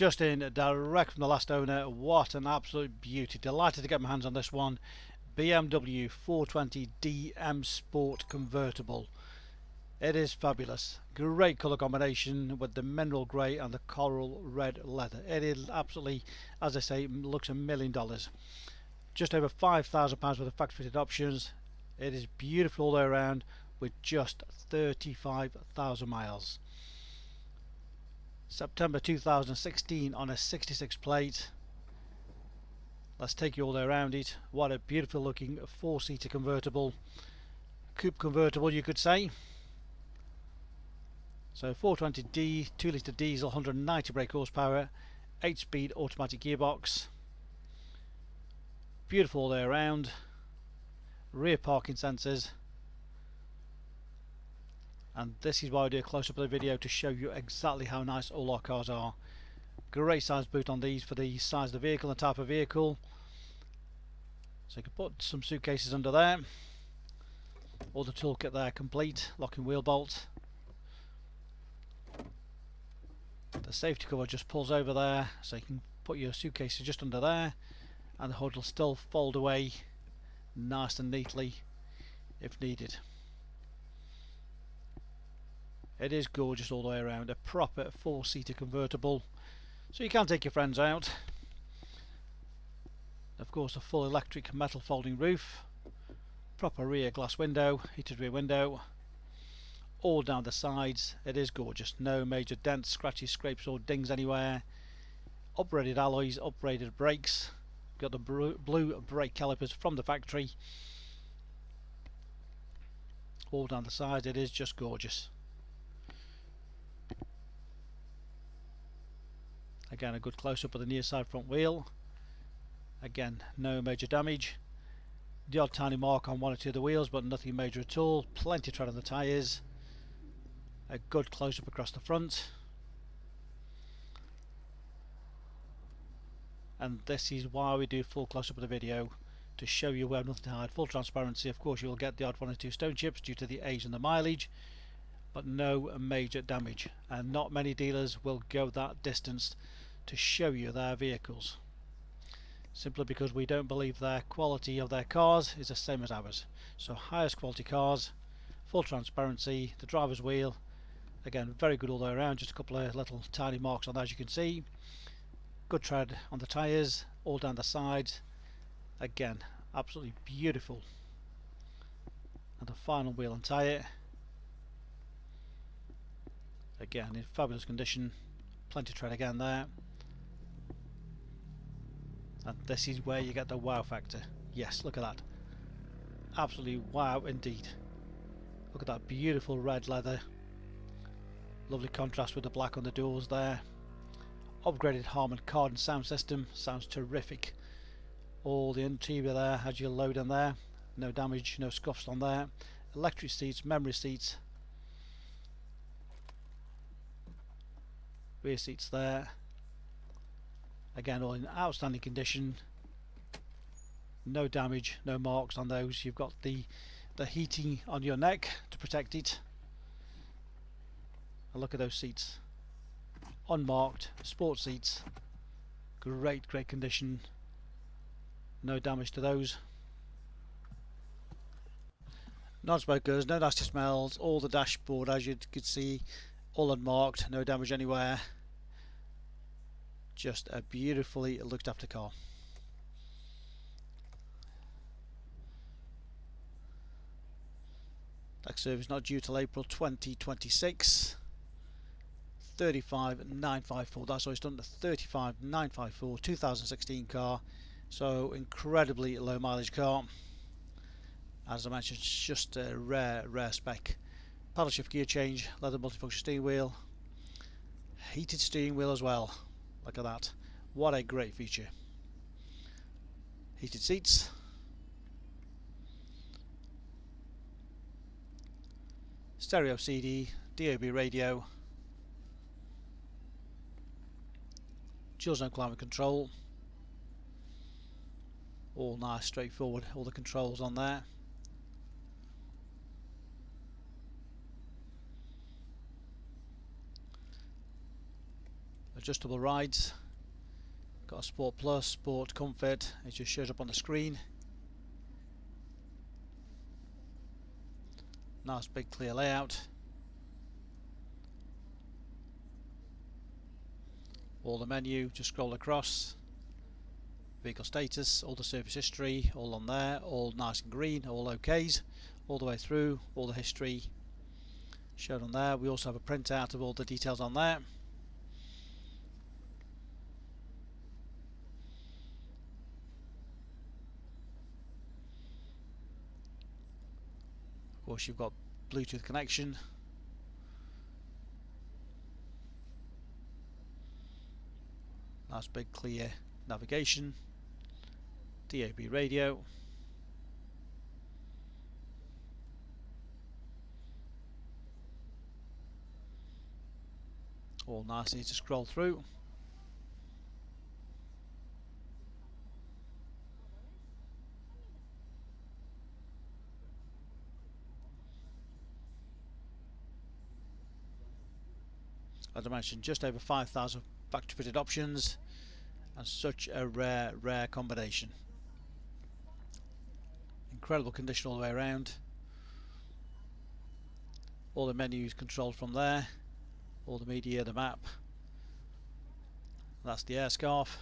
Just in direct from the last owner. What an absolute beauty. Delighted to get my hands on this one. BMW 420d M Sport convertible. It is fabulous. Great colour combination with the mineral grey and the coral red leather. It is absolutely, as I say, looks $1 million. Just over £5,000 worth of factory fitted options. It is beautiful all the way around with just 35,000 miles. September 2016 on a 66 plate. Let's take you all the way around it. What a beautiful looking 4-seater convertible. Coupe convertible, you could say. So 420d, 2 litre diesel, 190 brake horsepower, 8-speed automatic gearbox. Beautiful all the way around. Rear parking sensors. And this is why I do a close-up of the video, to show you exactly how nice all our cars are. Great size boot on these for the size of the vehicle and the type of vehicle. So you can put some suitcases under there. All the toolkit there complete. Locking wheel bolt. The safety cover just pulls over there, so you can put your suitcases just under there, and the hood will still fold away nice and neatly if needed. It is gorgeous all the way around. A proper 4-seater convertible, so you can take your friends out. Of course, a full electric metal folding roof, proper rear glass window, heated rear window, all down the sides. It is gorgeous. No major dents, scratches, scrapes or dings anywhere. Upgraded alloys, upgraded brakes. Got the blue brake calipers from the factory. All down the sides. It is just gorgeous. Again, a good close-up of the near side front wheel. Again, no major damage. The odd tiny mark on one or two of the wheels, but nothing major at all. Plenty of tread on the tyres. A good close-up across the front. And this is why we do full close-up of the video, to show you we have nothing to hide. Full transparency. Of course, you will get the odd 1 or 2 stone chips due to the age and the mileage, but no major damage. And not many dealers will go that distance to show you their vehicles, simply because we don't believe their quality of their cars is the same as ours. So highest quality cars, full transparency. The driver's wheel, again, very good all the way around. Just a couple of little tiny marks on that, as you can see. Good tread on the tyres, all down the sides. Again, absolutely beautiful. And the final wheel and tyre, again in fabulous condition. Plenty of tread again there. And this is where you get the wow factor. Yes, look at that. Absolutely wow indeed. Look at that beautiful red leather. Lovely contrast with the black on the doors there. Upgraded Harman Kardon sound system. Sounds terrific. All the interior there as you load in there. No damage, no scuffs on there. Electric seats, memory seats. Rear seats there. Again, all in outstanding condition. No damage, no marks on those. You've got the heating on your neck to protect it. And look at those seats. Unmarked, sports seats. Great condition. No damage to those. Non-smokers, no nasty smells. All the dashboard, as you could see, all unmarked, no damage anywhere. Just a beautifully looked after car. Tax service not due till April 2026. 35,954. That's what it's done to 35,954. 2016 car. So incredibly low mileage car. As I mentioned, it's just a rare spec. Paddle shift gear change, leather multifunction steering wheel, heated steering wheel as well. Look at that. What a great feature. Heated seats. Stereo CD, DAB radio. Dual zone climate control. All nice, straightforward. All the controls on there. adjustable rides, got a Sport Plus, Sport Comfort, it just shows up on the screen. Nice big clear layout. All the menu, just scroll across. Vehicle status, all the service history, all on there, all nice and green, all OKs, all the way through, all the history shown on there. We also have a printout of all the details on there. Of course, you've got Bluetooth connection. Nice big clear navigation. DAB radio. All nice, easy to scroll through. As I mentioned, just over 5,000 factory fitted options, and such a rare combination. Incredible condition all the way around. All the menus controlled from there, all the media, the map. That's the air scarf.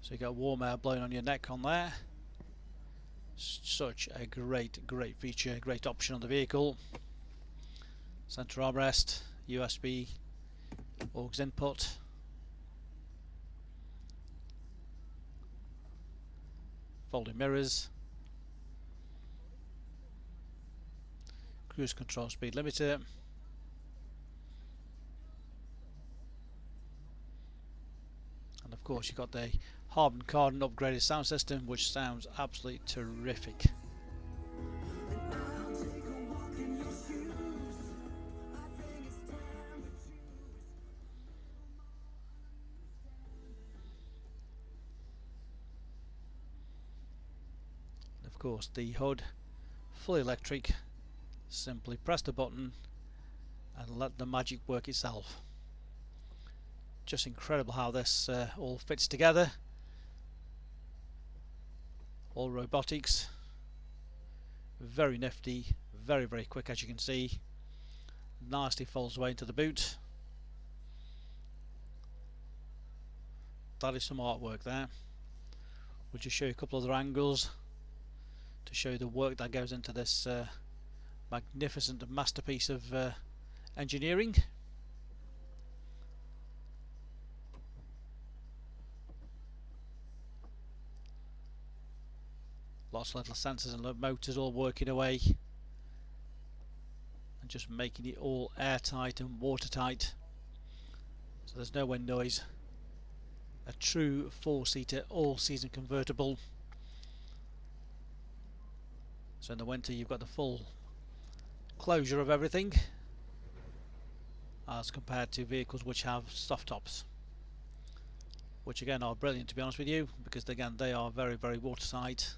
So you got warm air blowing on your neck on there. Such a great feature, great option on the vehicle. Centre armrest, USB, aux input. Folding mirrors. Cruise control speed limiter. And of course you've got the Harman Kardon upgraded sound system, which sounds absolutely terrific. And of course the hood, fully electric. Simply press the button and let the magic work itself. Just incredible how this all fits together. All robotics, very nifty, very quick, as you can see. Nicely folds away into the boot. That is some artwork there. We'll just show you a couple other angles to show you the work that goes into this magnificent masterpiece of engineering. Lots of little sensors and motors all working away and just making it all airtight and watertight, so there's no wind noise. A true four-seater all-season convertible. So in the winter you've got the full closure of everything, as compared to vehicles which have soft tops, which again are brilliant, to be honest with you, because again they are very watertight.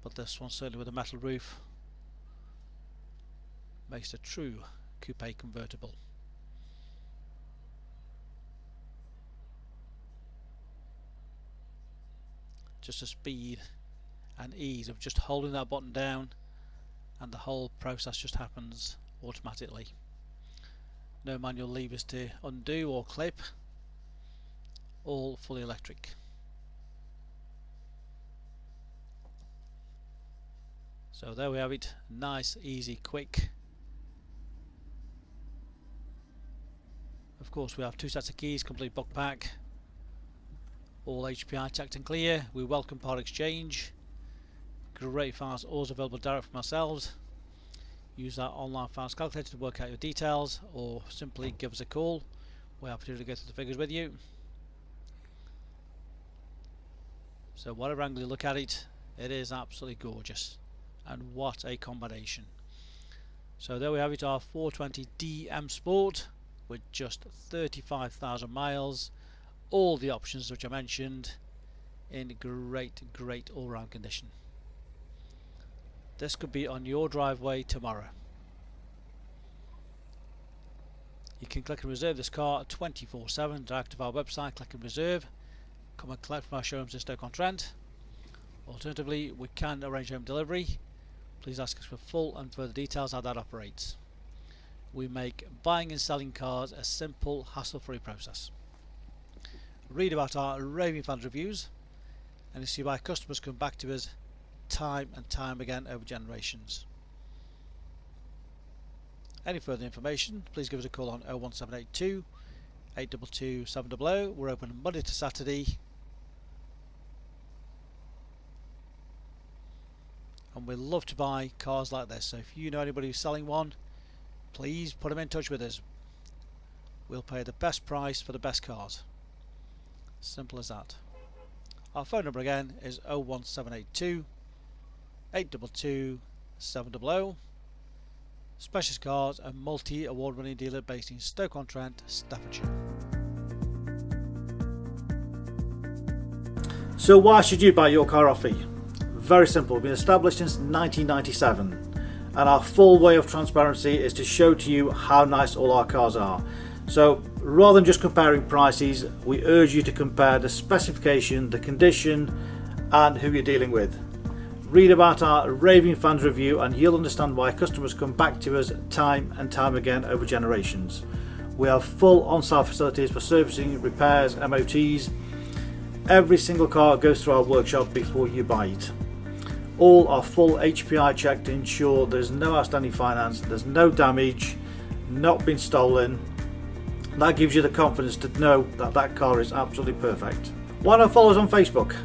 But this one, certainly with a metal roof, makes a true coupe convertible. Just the speed and ease of just holding that button down, and the whole process just happens automatically. No manual levers to undo or clip, all fully electric. So there we have it, nice, easy, quick. Of course we have 2 sets of keys, complete book pack, all HPI checked and clear. We welcome part exchange. Great files always available direct from ourselves. Use our online files calculator to work out your details, or simply give us a call. We're happy to go through the figures with you. So whatever angle you look at it, it is absolutely gorgeous. And what a combination. So there we have it, our 420d M Sport with just 35,000 miles, all the options which I mentioned, in great all-round condition. This could be on your driveway tomorrow. You can click and reserve this car 24/7 direct to our website. Click and reserve. Come and collect from our showrooms in Stoke-on-Trent. Alternatively, we can arrange home delivery. Please ask us for full and further details how that operates. We make buying and selling cars a simple, hassle-free process. Read about our raving fans reviews and you see why customers come back to us time and time again over generations. Any further information, please give us a call on 01782 822 700. We're open Monday to Saturday, and we love to buy cars like this. So if you know anybody who's selling one, please put them in touch with us. We'll pay the best price for the best cars. Simple as that. Our phone number again is 01782 822 700. Specialist Cars, a multi-award winning dealer based in Stoke-on-Trent, Staffordshire. So why should you buy your car off me? Very simple. We've been established since 1997 and our full way of transparency is to show to you how nice all our cars are. So rather than just comparing prices, we urge you to compare the specification, the condition and who you're dealing with. Read about our raving fans review and you'll understand why customers come back to us time and time again over generations. We have full on-site facilities for servicing, repairs, MOTs. Every single car goes through our workshop before you buy it. All are full HPI checked to ensure there's no outstanding finance, there's no damage, not been stolen. That gives you the confidence to know that that car is absolutely perfect. Why not follow us on Facebook?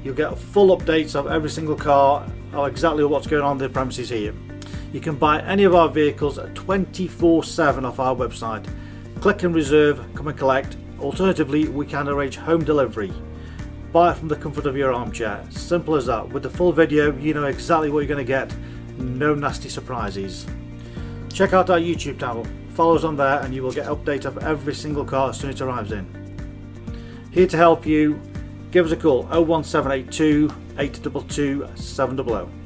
You'll get full updates of every single car, or exactly what's going on in the premises here. You can buy any of our vehicles 24/7 off our website. Click and reserve, come and collect. Alternatively, we can arrange home delivery. Buy it from the comfort of your armchair. Simple as that. With the full video, you know exactly what you're going to get. No nasty surprises. Check out our YouTube channel. Follow us on there and you will get updates of every single car as soon as it arrives in. Here to help you. Give us a call 01782 822 700.